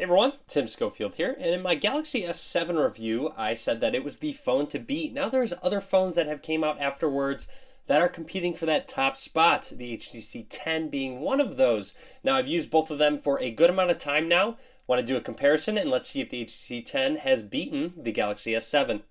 Hey everyone, Tim Schofield here, and in my Galaxy S7 review, I said that it was the phone to beat. Now there's other phones that have came out afterwards that are competing for that top spot, the HTC 10 being one of those. Now I've used both of them for a good amount of time now. Want to do a comparison, and let's see if the HTC 10 has beaten the Galaxy S7.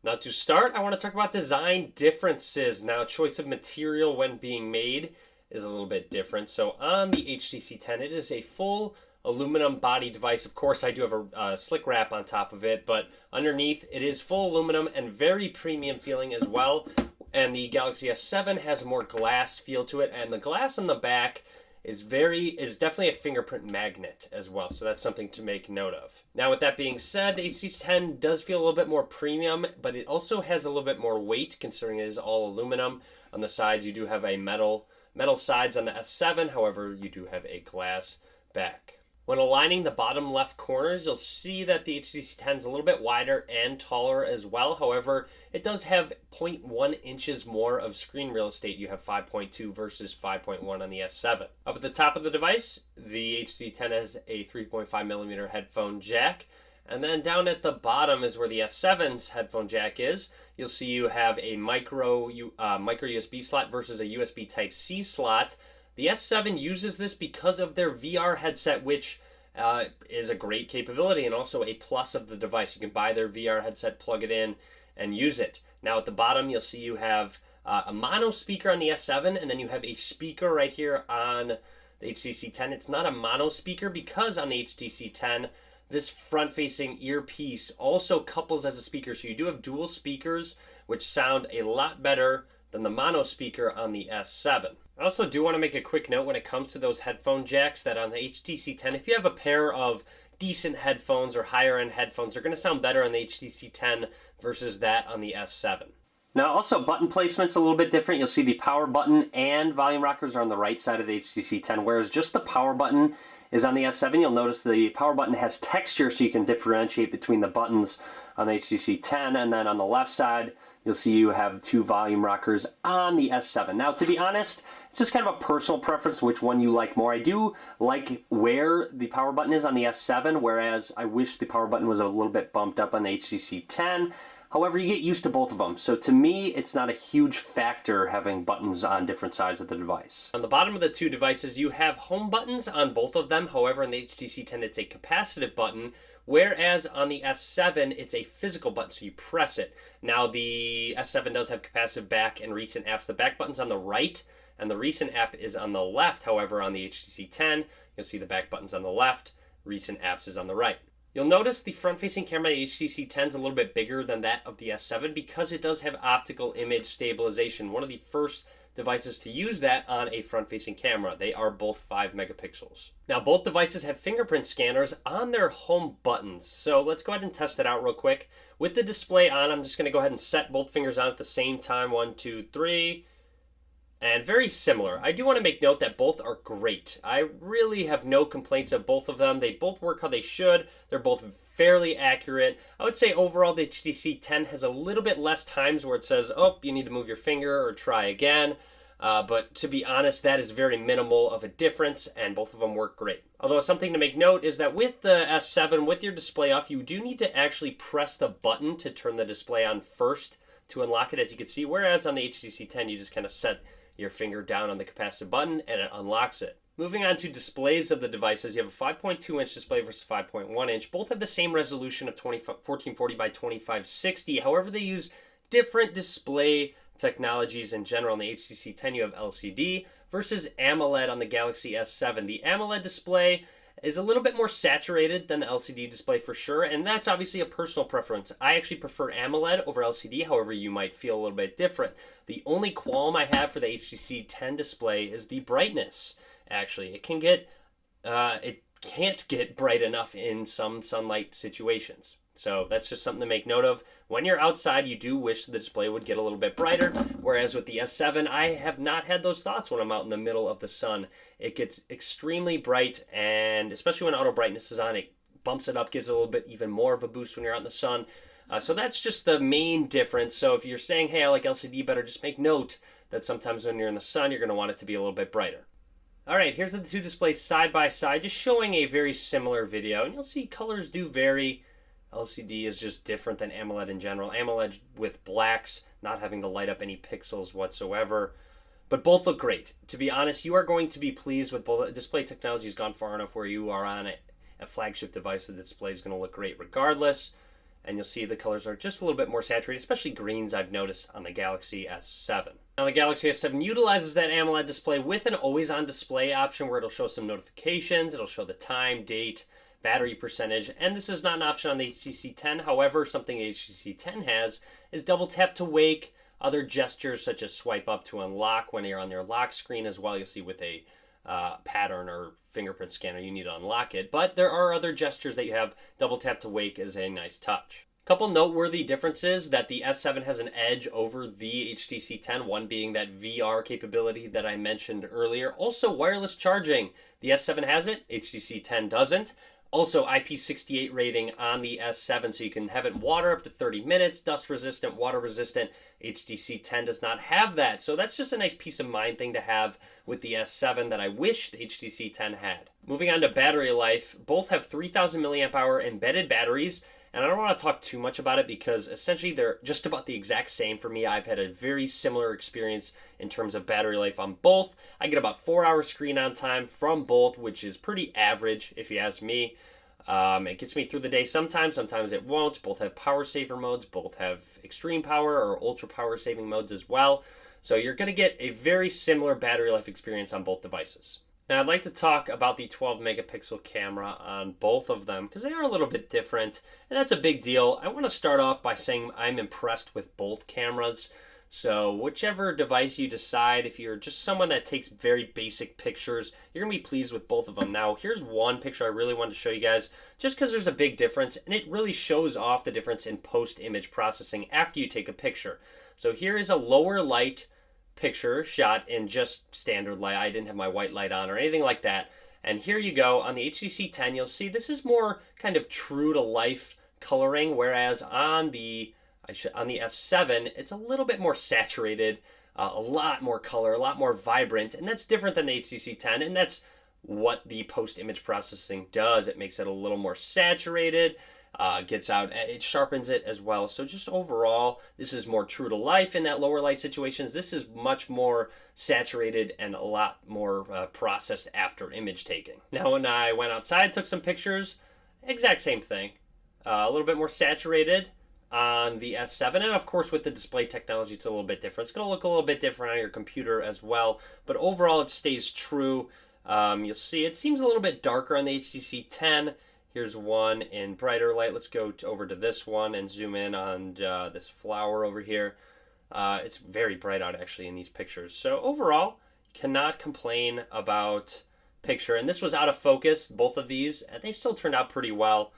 Now to start, I want to talk about design differences. Now choice of material when being made is a little bit different. So on the HTC 10, it is a full aluminum body device. Of course, I do have a slick wrap on top of it, but underneath it is full aluminum and very premium feeling as well. And the Galaxy S7 has a more glass feel to it, and the glass on the back is definitely a fingerprint magnet as well. So that's something to make note of. Now, with that being said, the HTC 10 does feel a little bit more premium, but it also has a little bit more weight considering it is all aluminum. On the sides, you do have a metal sides on the S7. However, you do have a glass back. When aligning the bottom left corners, you'll see that the HTC 10 is a little bit wider and taller as well. However, it does have 0.1 inches more of screen real estate. You have 5.2 versus 5.1 on the S7. Up at the top of the device, the HTC 10 has a 3.5 millimeter headphone jack. And then down at the bottom is where the S7's headphone jack is. You'll see you have a micro USB slot versus a USB Type-C slot. The S7 uses this because of their VR headset, which is a great capability and also a plus of the device. You can buy their VR headset, plug it in, and use it. Now at the bottom, you'll see you have a mono speaker on the S7, and then you have a speaker right here on the HTC 10. It's not a mono speaker because on the HTC 10, this front-facing earpiece also couples as a speaker. So you do have dual speakers, which sound a lot better than the mono speaker on the S7. I also do want to make a quick note when it comes to those headphone jacks that on the HTC 10, if you have a pair of decent headphones or higher end headphones, they're going to sound better on the HTC 10 versus that on the S7. Now also button placement's a little bit different. You'll see the power button and volume rockers are on the right side of the HTC 10, whereas just the power button is on the S7. You'll notice the power button has texture so you can differentiate between the buttons on the HTC 10, and then on the left side, you'll see you have two volume rockers on the S7. Now, to be honest, it's just kind of a personal preference which one you like more. I do like where the power button is on the S7, whereas I wish the power button was a little bit bumped up on the HTC 10. However, you get used to both of them. So to me, it's not a huge factor having buttons on different sides of the device. On the bottom of the two devices, you have home buttons on both of them. However, on the HTC 10, it's a capacitive button, whereas on the S7, it's a physical button, so you press it. Now, the S7 does have capacitive back and recent apps. The back button's on the right, and the recent app is on the left. However, on the HTC 10, you'll see the back button's on the left, recent apps is on the right. You'll notice the front-facing camera of the HTC 10 is a little bit bigger than that of the S7 because it does have optical image stabilization. One of the first devices to use that on a front-facing camera. They are both 5 megapixels. Now, both devices have fingerprint scanners on their home buttons. So let's go ahead and test it out real quick. With the display on, I'm just going to go ahead and set both fingers on at the same time. 1, 2, 3. And very similar. I do want to make note that both are great. I really have no complaints of both of them. They both work how they should. They're both fairly accurate. I would say overall the HTC 10 has a little bit less times where it says, oh, you need to move your finger or try again. But to be honest, that is very minimal of a difference, and both of them work great. Although something to make note is that with the S7, with your display off, you do need to actually press the button to turn the display on first to unlock it, as you can see. Whereas on the HTC 10, you just kind of set your finger down on the capacitive button and it unlocks it. Moving on to displays of the devices, you have a 5.2 inch display versus 5.1 inch. Both have the same resolution of 1440 by 2560. However, they use different display technologies in general. On the HTC 10, you have LCD versus AMOLED on the Galaxy S7. The AMOLED display is a little bit more saturated than the LCD display for sure, and that's obviously a personal preference. I actually prefer AMOLED over LCD, however you might feel a little bit different. The only qualm I have for the HTC 10 display is the brightness. Actually, it can't get bright enough in some sunlight situations. So that's just something to make note of. When you're outside, you do wish the display would get a little bit brighter, whereas with the S7, I have not had those thoughts when I'm out in the middle of the sun. It gets extremely bright, and especially when auto brightness is on, it bumps it up, gives it a little bit even more of a boost when you're out in the sun. So that's just the main difference. So if you're saying, hey, I like LCD better, just make note that sometimes when you're in the sun, you're going to want it to be a little bit brighter. All right, here's the two displays side by side, just showing a very similar video. And you'll see colors do vary. LCD is just different than AMOLED in general. AMOLED with blacks, not having to light up any pixels whatsoever. But both look great. To be honest, you are going to be pleased with both. Display technology has gone far enough where you are on a flagship device, the display is going to look great regardless. And you'll see the colors are just a little bit more saturated, especially greens I've noticed on the Galaxy S7. Now the Galaxy S7 utilizes that AMOLED display with an always-on display option where it'll show some notifications, it'll show the time, date, battery percentage, and this is not an option on the HTC 10. However, something HTC 10 has is double tap to wake, other gestures such as swipe up to unlock when you're on your lock screen as well. You'll see with a pattern or fingerprint scanner you need to unlock it, but there are other gestures that you have. Double tap to wake is a nice touch. Couple noteworthy differences that the S7 has an edge over the HTC 10, one being that VR capability that I mentioned earlier. Also wireless charging. The S7 has it, HTC 10 doesn't. Also IP68 rating on the S7, so you can have it water up to 30 minutes, dust resistant, water resistant. HTC 10 does not have that, so that's just a nice peace of mind thing to have with the S7 that I wish the HTC 10 had. Moving on to battery life, both have 3,000 milliamp hour embedded batteries, and I don't want to talk too much about it because essentially they're just about the exact same for me. I've had a very similar experience in terms of battery life on both. I get about 4 hours screen on time from both, which is pretty average if you ask me. It gets me through the day sometimes it won't. Both have power saver modes, both have extreme power or ultra power saving modes as well. So you're going to get a very similar battery life experience on both devices. Now I'd like to talk about the 12 megapixel camera on both of them because they are a little bit different, and that's a big deal. I want to start off by saying I'm impressed with both cameras. So whichever device you decide, if you're just someone that takes very basic pictures, you're going to be pleased with both of them. Now here's one picture I really wanted to show you guys just because there's a big difference, and it really shows off the difference in post-image processing after you take a picture. So here is a lower light picture shot in just standard light. I didn't have my white light on or anything like that. And here you go on the HTC 10, you'll see this is more kind of true to life coloring, whereas on the S7 it's a little bit more saturated, a lot more color, a lot more vibrant, and that's different than the HTC 10, and that's what the post-image processing does. It makes it a little more saturated. Gets out, it sharpens it as well. So just overall, this is more true to life in that lower light situations. This is much more saturated and a lot more processed after image taking. Now when I went outside, took some pictures, exact same thing. A little bit more saturated on the S7, and of course with the display technology it's a little bit different. It's going to look a little bit different on your computer as well, but overall it stays true. You'll see it seems a little bit darker on the HTC 10. Here's one in brighter light. Let's go over to this one and zoom in on this flower over here. It's very bright out actually in these pictures. So overall, cannot complain about picture. And this was out of focus, both of these, and they still turned out pretty well.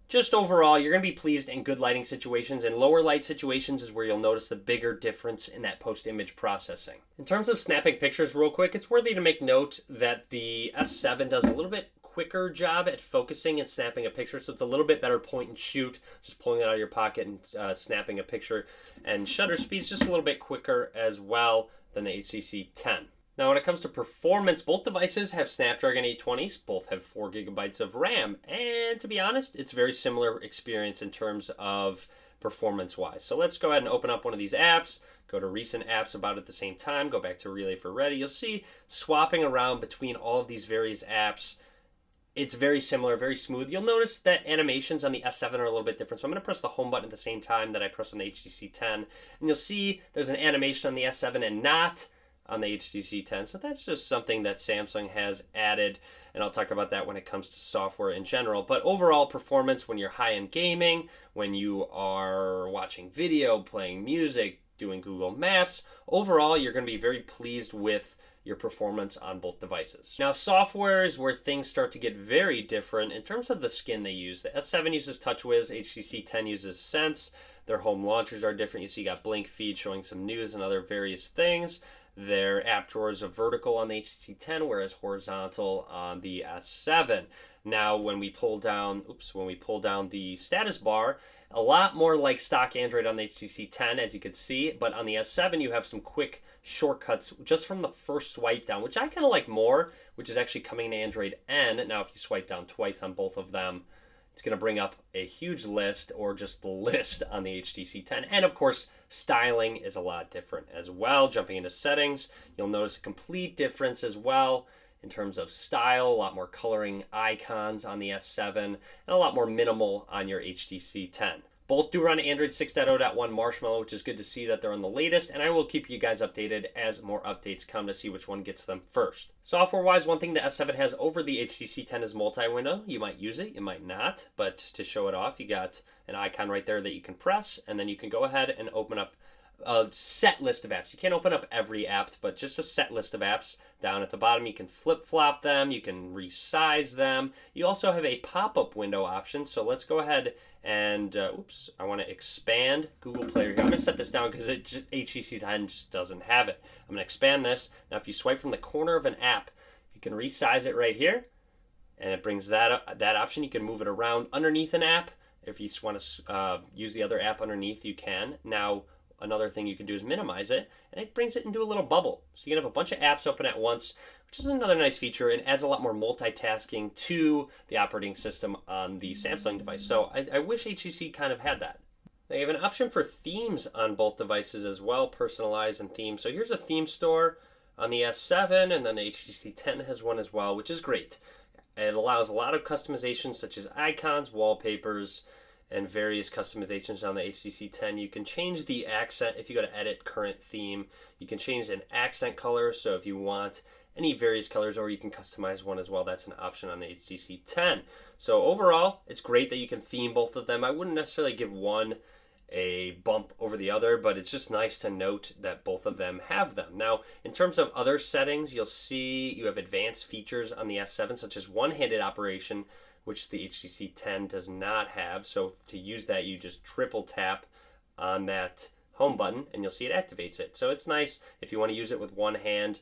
Just overall, you're going to be pleased in good lighting situations. In lower light situations is where you'll notice the bigger difference in that post-image processing. In terms of snapping pictures real quick, it's worthy to make note that the S7 does a little bit quicker job at focusing and snapping a picture, so it's a little bit better point and shoot, just pulling it out of your pocket and snapping a picture, and shutter speed's just a little bit quicker as well than the HTC 10. Now when it comes to performance, both devices have Snapdragon 820s, both have 4 gigabytes of RAM, and to be honest, it's a very similar experience in terms of performance wise. So let's go ahead and open up one of these apps, go to recent apps about at the same time, go back to Relay for Ready. You'll see swapping around between all of these various apps, it's very similar, very smooth. You'll notice that animations on the S7 are a little bit different. So I'm going to press the home button at the same time that I press on the HTC 10. And you'll see there's an animation on the S7 and not on the HTC 10. So that's just something that Samsung has added. And I'll talk about that when it comes to software in general. But overall performance when you're high-end gaming, when you are watching video, playing music, doing Google Maps, overall you're going to be very pleased with your performance on both devices. Now software is where things start to get very different in terms of the skin they use. The S7 uses TouchWiz, HTC 10 uses Sense. Their home launchers are different. You see you got Blink feed showing some news and other various things. Their app drawers are vertical on the HTC 10, whereas horizontal on the S7. Now, when we pull down the status bar, a lot more like stock Android on the HTC 10, as you could see, but on the S7 you have some quick shortcuts just from the first swipe down, which I kind of like more, which is actually coming to Android N. Now, if you swipe down twice on both of them, it's going to bring up a huge list, or just the list on the HTC 10. And of course, styling is a lot different as well. Jumping into settings, you'll notice a complete difference as well in terms of style, a lot more coloring icons on the S7, and a lot more minimal on your HTC 10. Both do run Android 6.0.1 Marshmallow, which is good to see that they're on the latest, and I will keep you guys updated as more updates come to see which one gets them first. Software-wise, one thing the S7 has over the HTC 10 is multi-window. You might use it, you might not, but to show it off, you got an icon right there that you can press, and then you can go ahead and open up a set list of apps. You can't open up every app, but just a set list of apps. Down at the bottom, you can flip-flop them, you can resize them. You also have a pop-up window option, so let's go ahead and, I want to expand Google Play here. I'm going to set this down because HTC 10 just doesn't have it. I'm going to expand this. Now, if you swipe from the corner of an app, you can resize it right here, and it brings that option. You can move it around underneath an app. If you just want to use the other app underneath, you can. Now, another thing you can do is minimize it, and it brings it into a little bubble. So you can have a bunch of apps open at once, which is another nice feature, and adds a lot more multitasking to the operating system on the Samsung device. So I wish HTC kind of had that. They have an option for themes on both devices as well, personalize and theme. So here's a theme store on the S7, and then the HTC 10 has one as well, which is great. It allows a lot of customizations such as icons, wallpapers, and various customizations on the HTC 10. You can change the accent if you go to edit current theme. You can change an accent color, so if you want any various colors, or you can customize one as well. That's an option on the HTC 10. So overall, it's great that you can theme both of them. I wouldn't necessarily give one a bump over the other, but it's just nice to note that both of them have them. Now, in terms of other settings, you'll see you have advanced features on the S7, such as one-handed operation, which the HTC 10 does not have. So to use that, you just triple tap on that home button and you'll see it activates it. So it's nice if you want to use it with one hand,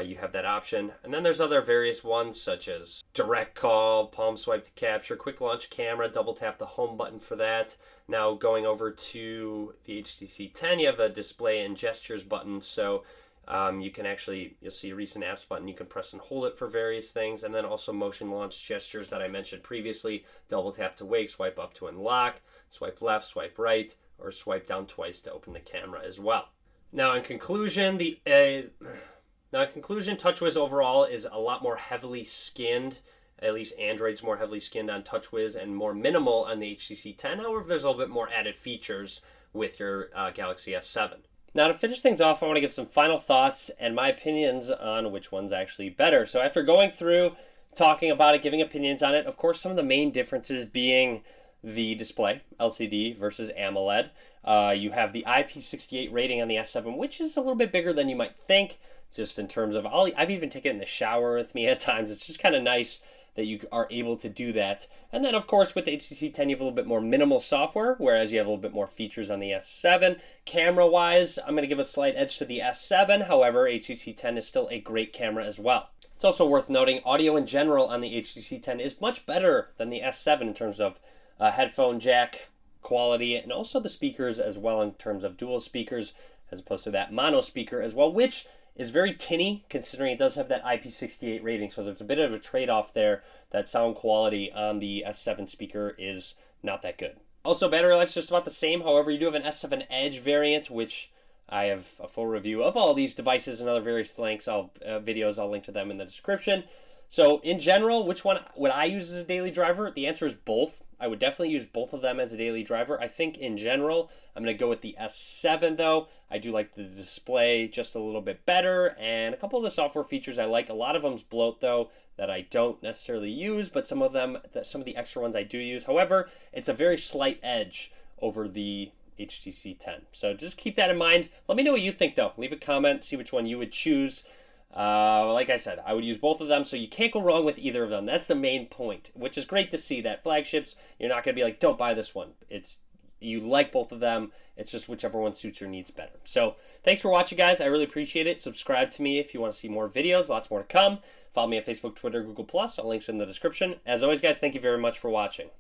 you have that option. And then there's other various ones such as direct call, palm swipe to capture, quick launch camera, double tap the home button for that. Now going over to the HTC 10, you have a display and gestures button. So you can you'll see recent apps button. You can press and hold it for various things. And then also motion launch gestures that I mentioned previously. Double tap to wake, swipe up to unlock, swipe left, swipe right, or swipe down twice to open the camera as well. Now in conclusion, TouchWiz overall is a lot more heavily skinned. At least Android's more heavily skinned on TouchWiz and more minimal on the HTC 10. However, there's a little bit more added features with your Galaxy S7. Now, to finish things off, I want to give some final thoughts and my opinions on which one's actually better. So after going through, talking about it, giving opinions on it, of course, some of the main differences being the display, LCD versus AMOLED. You have the IP68 rating on the S7, which is a little bit bigger than you might think, just in terms of, I've even taken it in the shower with me at times. It's just kind of nice that you are able to do that. And then, of course, with the HTC 10, you have a little bit more minimal software, whereas you have a little bit more features on the S7. Camera-wise, I'm going to give a slight edge to the S7. However, HTC 10 is still a great camera as well. It's also worth noting, audio in general on the HTC 10 is much better than the S7 in terms of headphone jack quality, and also the speakers as well in terms of dual speakers, as opposed to that mono speaker as well, which is very tinny considering it does have that IP68 rating. So there's a bit of a trade-off there. That sound quality on the S7 speaker is not that good. Also, battery life's just about the same. However, you do have an S7 Edge variant, which I have a full review of all these devices and other various videos. I'll link to them in the description. So in general, which one would I use as a daily driver? The answer is both. I would definitely use both of them as a daily driver. I think in general, I'm going to go with the S7 though. I do like the display just a little bit better, and a couple of the software features I like. A lot of them's bloat though that I don't necessarily use, but some of the extra ones I do use. However, it's a very slight edge over the HTC 10. So just keep that in mind. Let me know what you think though. Leave a comment, see which one you would choose. Like I said, I would use both of them, so you can't go wrong with either of them. That's the main point, which is great to see that flagships, you're not going to be like, don't buy this one. you like both of them. It's just whichever one suits your needs better. So thanks for watching, guys. I really appreciate it. Subscribe to me if you want to see more videos. Lots more to come. Follow me on Facebook, Twitter, Google+. All links in the description. As always, guys, thank you very much for watching.